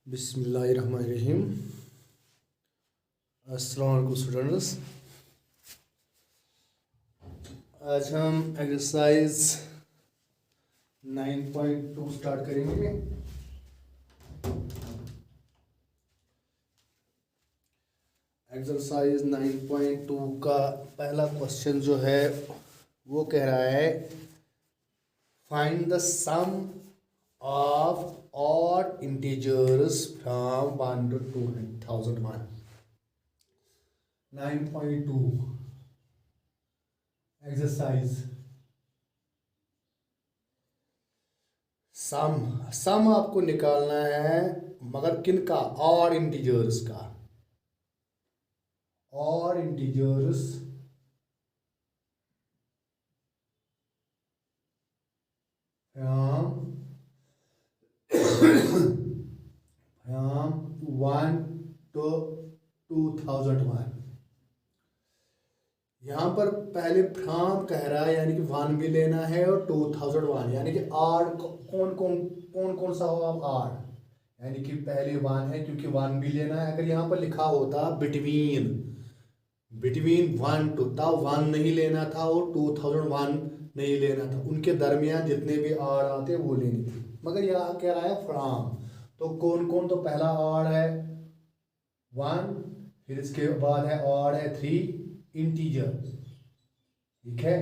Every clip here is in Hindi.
बिस्मिल्लाहिर्रहमानिर्रहीम। अस्सलाम वालेकुम स्टूडेंट्स। आज हम एक्सरसाइज 9.2 स्टार्ट करेंगे। एक्सरसाइज 9.2 का पहला क्वेश्चन जो है वो कह रहा है find the sum of odd integers from 1 to 2001. 9.2 exercise sum आपको निकालना है, मगर किन का? ऑड इंटीजर्स का। Odd integers from 1 to 2001। यहाँ पर पहले फ्रॉम कह रहा है, यानी कि 1 भी लेना है और 2001, यानी कि आर कौन सा होगा आर, यानी कि पहले 1 है क्योंकि 1 भी लेना है। अगर यहाँ पर लिखा होता बिटवीन 1 to, तब 1 नहीं लेना था और 2001 नहीं लेना था, उनके दरमियान जितने भी आर आते वो लेनी थी। मगर यहाँ कह रहा है फ्रॉम, तो कौन तो पहला आर है 1, फिर इसके बाद है आर है 3 इंटीजर, ठीक है,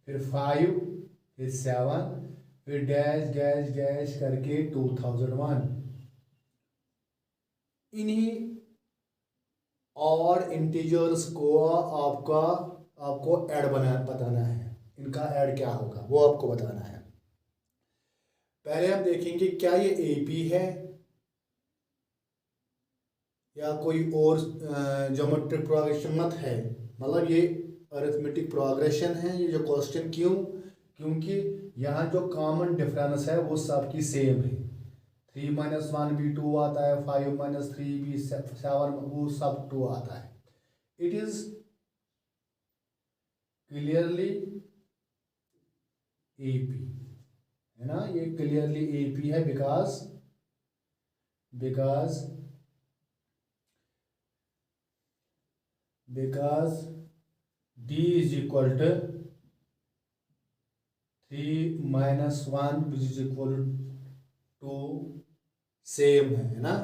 फिर 5, फिर 7, फिर डैश डैश डैश करके 2001। इन्हीं और इंटीजर्स को आपको ऐड बताना है। इनका ऐड क्या होगा वो आपको बताना है। पहले हम देखेंगे क्या ये एपी है या कोई और ज्योमेट्रिक प्रोग्रेशन मत है, मतलब ये अरिथमेटिक प्रोग्रेशन है। ये जो क्वेश्चन क्योंकि यहाँ जो कॉमन डिफरेंस है वो सबकी सेम है। 3 - 1 भी 2 आता है, 5 - 3 भी 7, वो सब 2 आता है। इट इज क्लियरली एपी है ना, ये क्लियरली एपी है because d is equal to 3 - 1 which is equal to same है ना।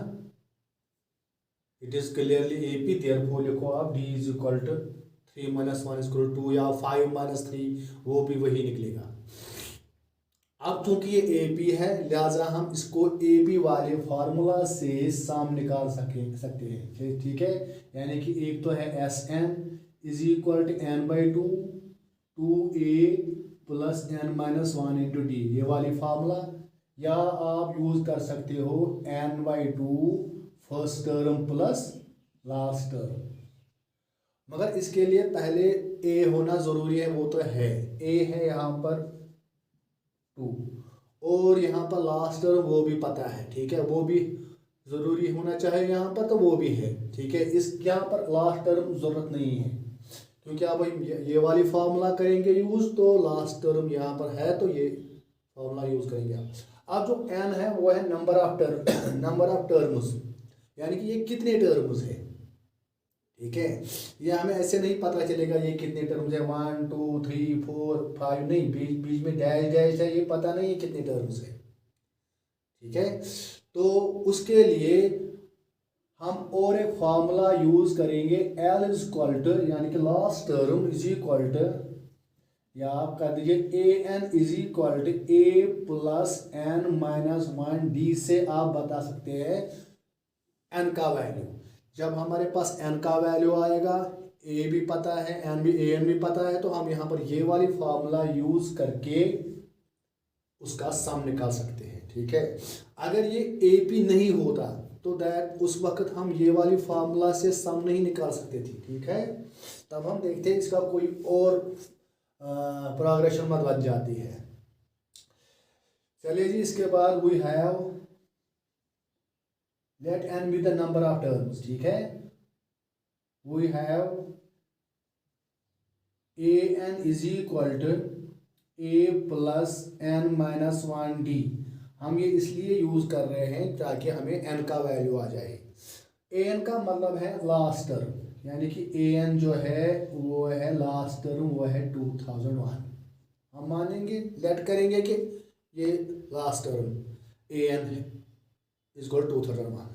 It is clearly AP, therefore लिखो आप d is equal to 3 - 1 is equal to 2 या 5 - 3, वो भी वही निकलेगा। अब चूंकि ये एपी है लिहाजा हम इसको एपी वाले फार्मूला से सम निकाल सकते हैं, ठीक है। यानी कि एक तो है Sn is equal to n/2 2a plus n - 1 into d, ये वाली फार्मूला, या आप यूज कर सकते हो n/2 first term plus last term. मगर इसके लिए पहले a होना जरूरी है, वो तो है, a है यहाँ पर 2 और यहाँ पर लास्ट टर्म वो भी पता है, ठीक है, वो भी जरूरी होना चाहिए यहाँ पर, तो वो भी है, ठीक है। इस यहाँ पर लास्ट टर्म जरूरत नहीं है क्योंकि आप ये वाली फार्मूला करेंगे यूज, तो लास्ट टर्म यहाँ पर है तो ये फार्मूला यूज करेंगे आप। अब जो n है वो है नंबर ऑफ टर्म्स, यानी कि ये कितने टर्म्स है, ठीक है। ये हमें ऐसे नहीं पता चलेगा ये कितने टर्म्स है, 1 2 3 4 5 नहीं, बीच में डैश डैश है, ये पता नहीं है कितने टर्म्स है, ठीक है। तो उसके लिए हम और एक फार्मूला यूज करेंगे, L इज इक्वल टू, यानी कि last term is equal to, या आप कर दीजिए an is equal to a plus n - 1 d से आप बता सकते हैं n का वैल्यू। जब हमारे पास n का वैल्यू आएगा, a भी पता है, an भी पता है, तो हम यहाँ पर ये वाली फार्मूला यूज करके उसका सम निकाल सकते हैं, ठीक है। अगर ये AP नहीं होता तो दैट उस वक्त हम ये वाली फार्मूला से सम नहीं निकाल सकते थे, ठीक है। तब हम देखते हैं इसका कोई और प्रोग्रेशन मत बन जाती है। चलिए जी, इसके बाद we have let n be the number of terms, ठीक है। We have an is equal to a plus n - 1 d। हम ये इसलिए यूज़ कर रहे हैं ताकि हमें n का वैल्यू आ जाए। an का मतलब है लास्ट टर्म, यानी कि an जो है वो है लास्ट टर्म, वो है 2001। हम मानेंगे, लेट करेंगे कि ये लास्ट टर्म an है इज इक्वल 2001।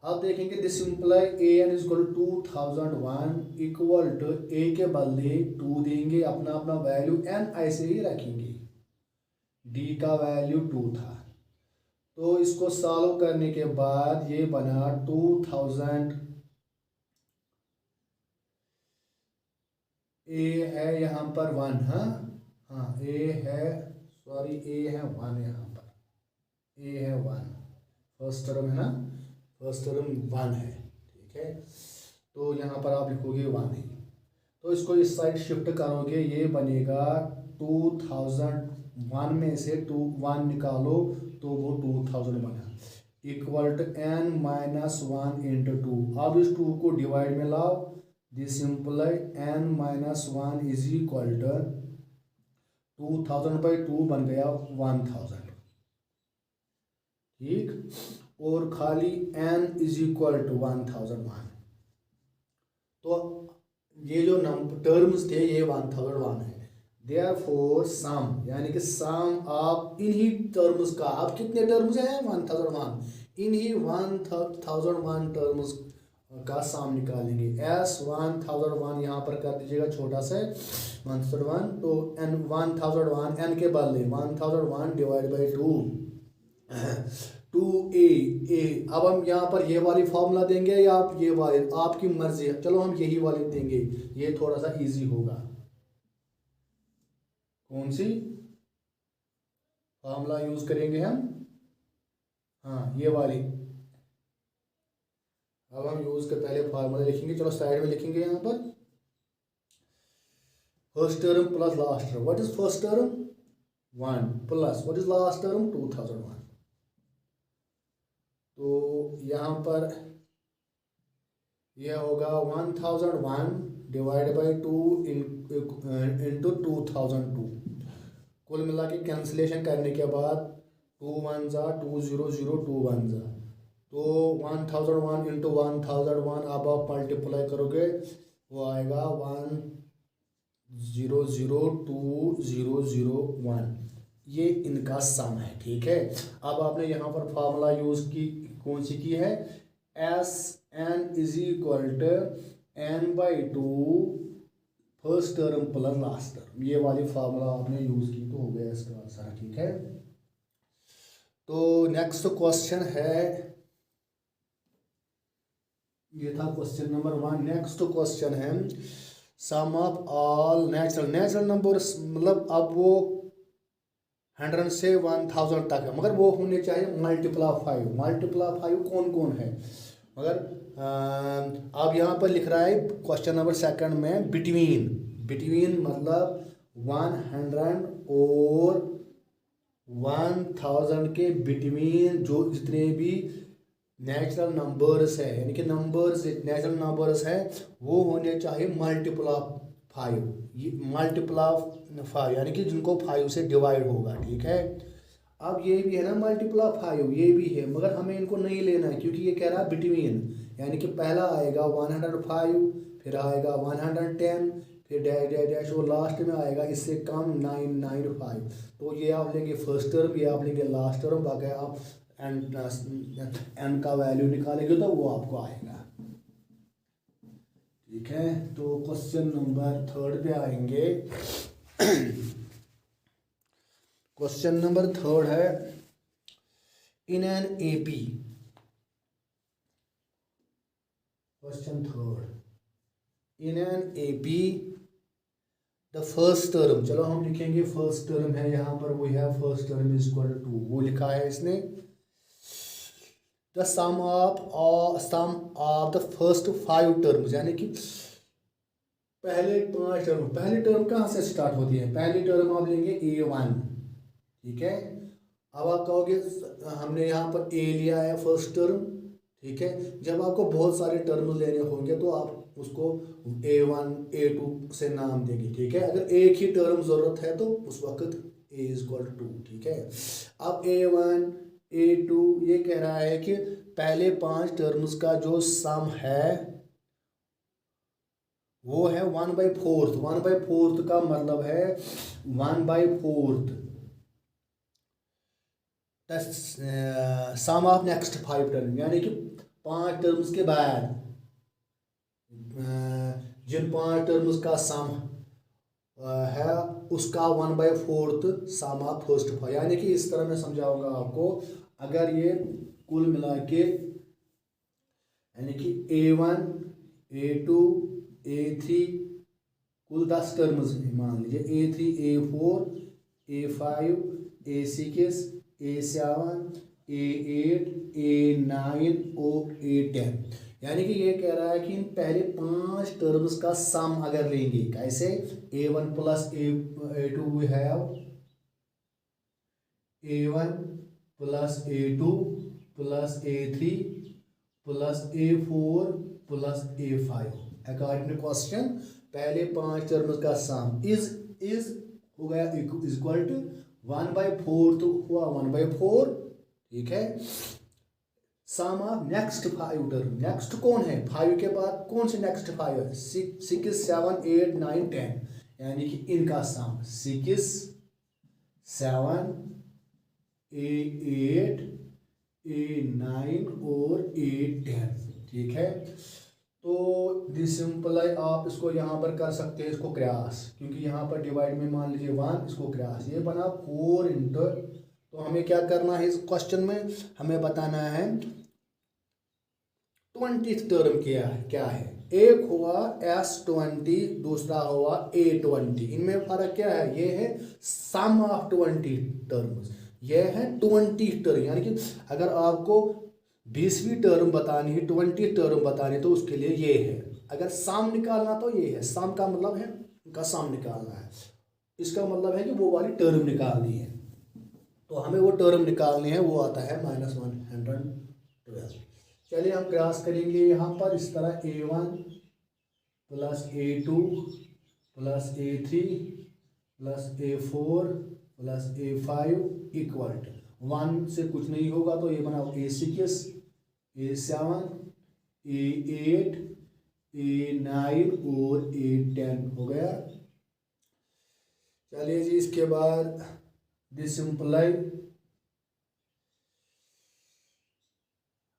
अब देखेंगे this simply an is equal 2001 equal to a के बदले 2 देंगे, अपना अपना वैल्यू n ऐसे ही रखेंगे। d का वैल्यू 2 था, तो इसको सॉल्व करने के बाद ये बना 2000। a है यहाँ पर 1, हाँ a है, सॉरी a है 1, यहाँ पर a है 1, फर्स्ट टर्म है ना, फर्स्ट टर्म 1 है, ठीक है। तो यहाँ पर आप लिखोगे 1 है, तो इसको इस साइड शिफ्ट करोगे, ये बनेगा 2001 में से 1 निकालो तो वो 2000 बना, equal to n minus 1 into 2। अब इस 2 को डिवाइड में लाओ, this simply n minus 1 is equal to 2000 by 2 बन गया 1000, ठीक। और खाली n इज इक्वल टू 1001, तो ये जो टर्म्स थे ये 1001 है। देयरफॉर सम, यानी कि सम आप इन्हीं टर्म्स का, आप कितने टर्म्स हैं 1001, इन्हीं 1001 टर्म्स का सम निकालेंगे। s 1001 यहाँ पर कर दीजिएगा छोटा सा 1001, तो n 1001 n के बदले 1001 डिवाइड बाई 2a। अब हम यहाँ पर ये वाली फॉर्मूला देंगे या आप ये वाले, आपकी मर्जी है, चलो हम यही वाली देंगे, ये थोड़ा सा इजी होगा। कौन सी फॉर्मूला यूज करेंगे हम, हाँ ये वाली। अब हम यूज कर पहले फार्मूला लिखेंगे, चलो साइड में लिखेंगे यहाँ पर first term plus last term. What is first term 1 plus what is last term 2001। तो यहाँ पर यह होगा 1001 डिवाइड बाई 2 इंटू 2002। कुल मिला के कैंसिलेशन करने के बाद 2 1 जा 2 0 0 2 1 जा, तो 1001 इंटू 1001 अब आप मल्टीप्लाई करोगे वो आएगा 10020001, ये इनका सम है, ठीक है। अब आपने यहाँ पर फार्मूला यूज की, कौन सी की है, s n is equal to n by 2 first term plus last term, ये वाली फार्मूला आपने यूज की तो हो गया इसका आंसर, ठीक है। तो नेक्स्ट क्वेश्चन है, ये था क्वेश्चन नंबर 1। नेक्स्ट क्वेश्चन है सम ऑफ ऑल नेचुरल नंबर्स, मतलब अब वो 100 से 1000 तक है, मगर वो होने चाहिए मल्टीपल ऑफ 5। मल्टीपल ऑफ 5 कौन कौन है, मगर अब यहाँ पर लिख रहा है क्वेश्चन नंबर 2 में बिटवीन मतलब 100 और 1000 के बिटवीन जो जितने भी नेचुरल नंबर्स है, यानी कि नंबर्स नेचुरल नंबर्स है, वो होने चाहिए मल्टीपल ऑफ 5। मल्टीपल ऑफ 5 यानी कि जिनको 5 से डिवाइड होगा, ठीक है। अब ये भी है ना मल्टीपल ऑफ 5, ये भी है, मगर हमें इनको नहीं लेना है क्योंकि ये कह रहा है बिटवीन, यानी कि पहला आएगा 105, फिर आएगा 110, फिर डैश डैश डैश और लास्ट में आएगा इससे कम 995। तो ये आप लेंगे फर्स्ट टर्म, ये आप लेंगे लास्ट टर्म, बाकी आप एन का वैल्यू निकालेंगे तो वो आपको आएगा, ठीक है। तो क्वेश्चन नंबर 3 पे आएंगे। क्वेश्चन नंबर 3 है in an AP, question 3 in an AP the first term, चलो हम लिखेंगे फर्स्ट टर्म है यहाँ पर, वो है first term is equal to 2, वो लिखा है इसने। The sum of the first 5 terms, यानी कि पहले 5 टर्म, पहली टर्म कहाँ से स्टार्ट होती है, पहली टर्म आप लेंगे A1, ठीक है। अब आप कहोगे हमने यहाँ पर A लिया है फर्स्ट टर्म, ठीक है। जब आपको बहुत सारे टर्म लेने होंगे तो आप उसको A1 A2 से नाम देंगे, ठीक है। अगर एक ही टर्म ज़रूरत है तो उस वक्त A इज इक्वल टू 2, ठीक है। अब A1 A2 ये कह रहा है कि पहले 5 टर्म्स का जो सम है वो है 1/4। 1/4 का मतलब है 1/4 सम ऑफ नेक्स्ट 5 टर्म, यानी कि 5 टर्म्स के बाद जिन 5 टर्म्स का सम है उसका 1/4 सम ऑफ फर्स्ट 5। यानी कि इस तरह मैं समझाऊंगा आपको। अगर ये कुल मिला के यानी कि A1 A2 A3 कुल 10 टर्म्स मान लीजिए, A3 A4 A5 A6 A7 A8 A9 और A10। यानी कि ये कह रहा है कि इन पहले 5 टर्म्स का सम अगर लेंगे, कैसे? A1 plus A2 we have A1 plus A2 plus A3 plus A4 plus A5 according to question. पहले 5 टर्म्स का सम इज हो गया इक्वल टू 1/4, तो हुआ 1/4, ठीक है। सम ऑफ नेक्स्ट 5 टर्म, नेक्स्ट कौन है 5 के बाद? कौन से नेक्स्ट 5 है? 6 7 8 9 10, यानी कि इनका सम 6 7 8 A9 और A10, ठीक है। तो दिस सिंपलाई आप इसको यहाँ पर कर सकते हैं, इसको क्रॉस, क्योंकि यहाँ पर डिवाइड में मान लीजिए 1, इसको क्रॉस, ये बना 4 इंटू। तो हमें क्या करना है इस क्वेश्चन में? हमें बताना है 20th टर्म क्या है। एक हुआ S20, दूसरा हुआ A20। इनमें फर्क क्या है? ये है सम ऑफ 20 टर्म्स, ये है 20 टर्म। यानी कि अगर आपको 20वीं टर्म बतानी है, 20 टर्म बतानी है, तो उसके लिए ये है। अगर सम निकालना तो ये है, सम का मतलब है उनका सम निकालना है, इसका मतलब है कि वो वाली टर्म निकालनी है। तो हमें वो टर्म निकालनी है, वो आता है -112। चलिए हम क्रॉस करेंगे यहाँ पर इस तरह A1 plus A2 plus A3 plus A4 plus A5 equal to 1 से कुछ नहीं होगा, तो ये बना A6 A7 A8 A9 और A10 हो गया। चलिए जी, इसके बाद दिस सिंपलाई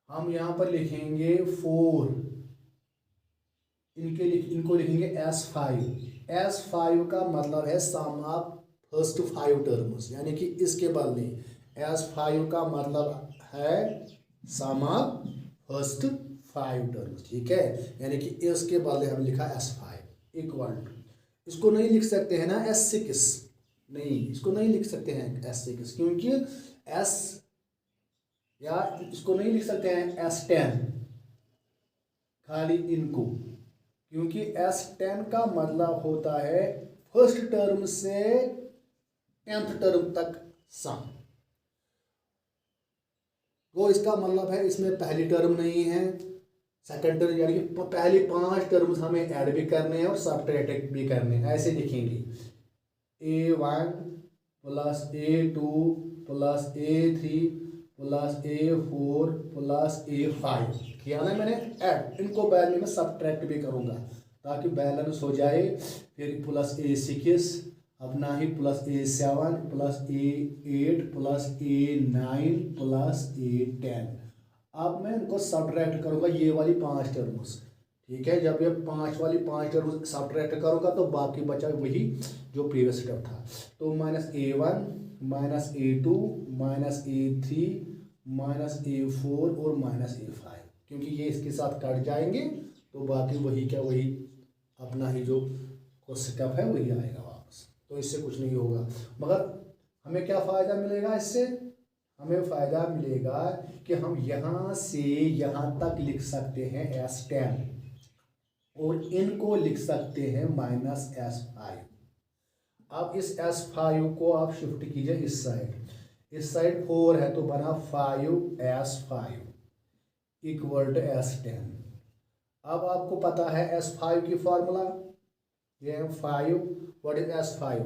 हम यहाँ पर लिखेंगे 4, इनको लिखेंगे S5 का मतलब है सम ऑफ फर्स्ट 5 टर्म्स, यानी कि इसके बदले S5 का मतलब है सम ऑफ फर्स्ट 5 टर्म्स, ठीक है। यानी कि इसके बदले हम लिखा S5 इक्वल टू, इसको नहीं लिख सकते हैं ना S6, नहीं इसको नहीं लिख सकते हैं S6, क्योंकि S, या इसको नहीं लिख सकते हैं S10 खाली इनको, क्योंकि S10 का मतलब होता है फर्स्ट टर्म से 10th टर्म तक सम। वो इसका मतलब है इसमें पहली टर्म नहीं है, सेकंड टर्म, यानी कि पहली 5 टर्म्स हमें ऐड भी करने हैं और सब्ट्रैक्ट भी करने हैं। ऐसे लिखेंगे A1 plus A2 plus A3 plus A4 plus A5 किया ना मैंने ऐड, इनको बाद में मैं सब्ट्रैक्ट भी करूँगा ताकि बैलेंस हो जाए। फिर प्लस A6 अपना ही plus A7 plus A8 plus A9 plus A10। अब मैं इनको सब्ट्रैक्ट करूँगा ये वाली 5 टर्म्स, ठीक है। जब ये 5 वाली 5 टर्म्स सब्ट्रैक्ट करूँगा तो बाकी बचा वही जो प्रीवियस स्टेप था। तो -A1 -A2 -A3 -A4 और -A5, क्योंकि ये इसके साथ कट जाएंगे तो बाकी वही क्या वही अपना ही जो स्टेप है वही आएगा वापस। तो इससे कुछ नहीं होगा, मगर हमें क्या फ़ायदा मिलेगा इससे? हमें फ़ायदा मिलेगा कि हम यहाँ से यहाँ तक लिख सकते हैं S10 और इनको लिख सकते हैं -S5। अब इस S5 को आप शिफ्ट कीजिए इस साइड 4 है तो बना 5S5 इक्वल टू S10। अब आपको पता है S5 की फॉर्मूला, ये है 5, व्हाट इज S5?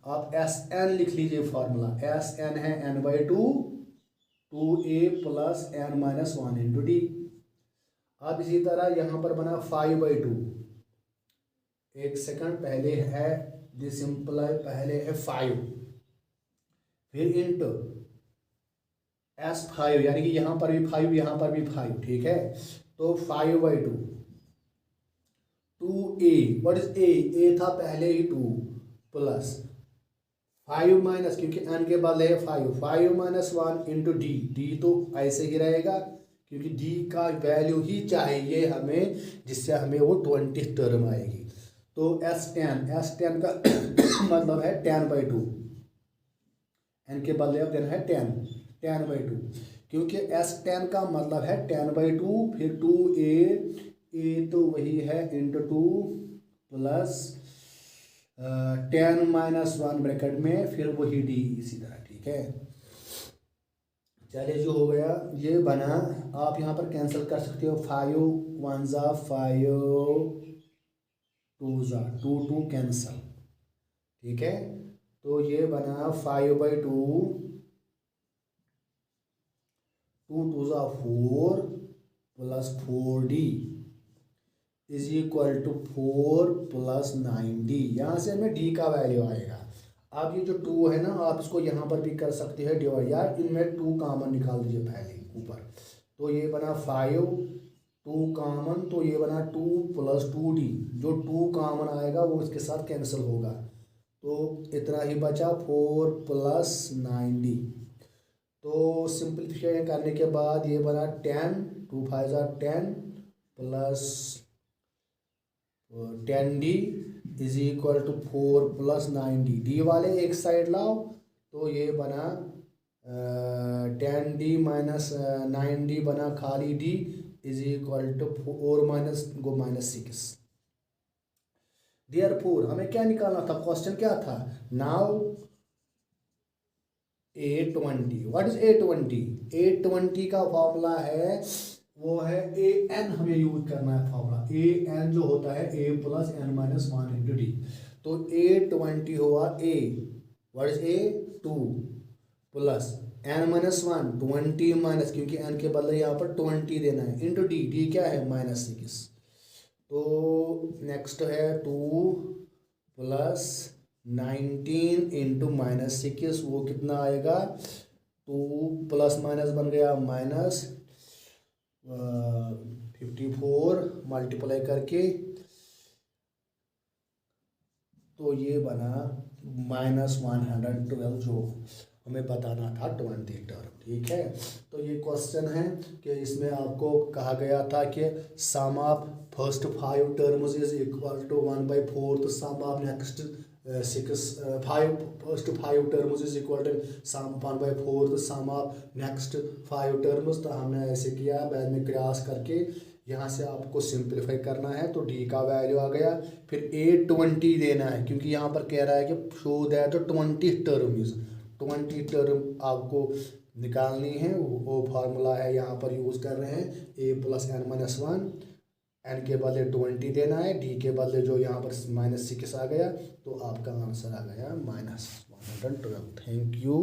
आप Sn लिख लीजिए, फॉर्मूला Sn है n/2 2a plus n minus 1 into D. अब इसी तरह यहाँ पर बना 5/2। एक सेकंड, पहले है दिस सिंपलाई, पहले है 5, फिर इंटू S5, यानी कि यहाँ पर भी 5, यहाँ पर भी 5, ठीक है। तो 5/2 2a, व्हाट इज a था पहले ही 2 प्लस 5 माइनस, क्योंकि n के बदले है 5 माइनस 1 इंटू डी तो ऐसे ही रहेगा क्योंकि d का वैल्यू ही चाहिए हमें, जिससे हमें वो 20 टर्म आएगी। तो S10 का मतलब है 10/2, n के बदले अब देना है 10/2, क्योंकि S10 का मतलब है 10/2, फिर 2a तो वही है इंटू 2 प्लस 10 माइनस 1 ब्रैकेट में, फिर वही डी इसी तरह, ठीक है। चलिए, जो हो गया ये बना। आप यहाँ पर कैंसिल कर सकते हो, 5 1 जा 5 2 जा 2 कैंसल, ठीक है। तो ये बना 5/2 2 2 जा 4 plus 4d is equal to 4 plus 9d। यहाँ से हमें d का वैल्यू आएगा। अब ये जो 2 है ना, आप इसको यहाँ पर भी कर सकते हैं डिवाइड, यार इनमें 2 कामन निकाल दीजिए पहले ऊपर। तो ये बना 5 2 कामन, तो ये बना 2 प्लस 2d, जो 2 कामन आएगा वो इसके साथ कैंसिल होगा, तो इतना ही बचा 4 प्लस 9d। तो सिंप्लीफिकेशन करने के बाद ये बना 10 2 5 जा 10 plus 10d is equal to 4 plus 9d। D वाले एक साइड लाओ, तो ये बना 10d माइनस 9d बना खाली d is equal to 4 minus go -6। Therefore हमें क्या निकालना था, क्वेश्चन क्या था, now A20, what is A20 का फॉर्मूला है, वो है an, हमें यूज करना है फॉर्मूला an जो होता है a plus n minus 1 into D. तो A20 हुआ a, what is a 2 plus n minus 1 20 minus, क्योंकि n के बदले यहाँ पर 20 देना है, इंटू डी क्या है -6। तो नेक्स्ट है 2 प्लस 19 इंटू -6, वो कितना आएगा, 2 प्लस माइनस बन गया माइनस 54 मल्टीप्लाई करके, तो ये बना -112, जो हमें बताना था 20 टर्म, ठीक है। तो ये क्वेश्चन है कि इसमें आपको कहा गया था कि sum of first 5 terms is equal to 1/4, sum of next 5 terms is equal to sum 1/4 sum of next 5 terms. तो हमने ऐसे किया, बाद में क्रॉस करके यहाँ से आपको सिंप्लीफाई करना है, तो डी का वैल्यू आ गया। फिर A20 देना है, क्योंकि यहाँ पर कह रहा है कि शो दैट 20 टर्म आपको निकालनी है, वो फार्मूला है यहाँ पर यूज़ कर रहे हैं, a plus n minus 1, n के बदले 20 देना है, d के बदले जो यहाँ पर -6 आ गया, तो आपका आंसर आ गया -112। Thank you.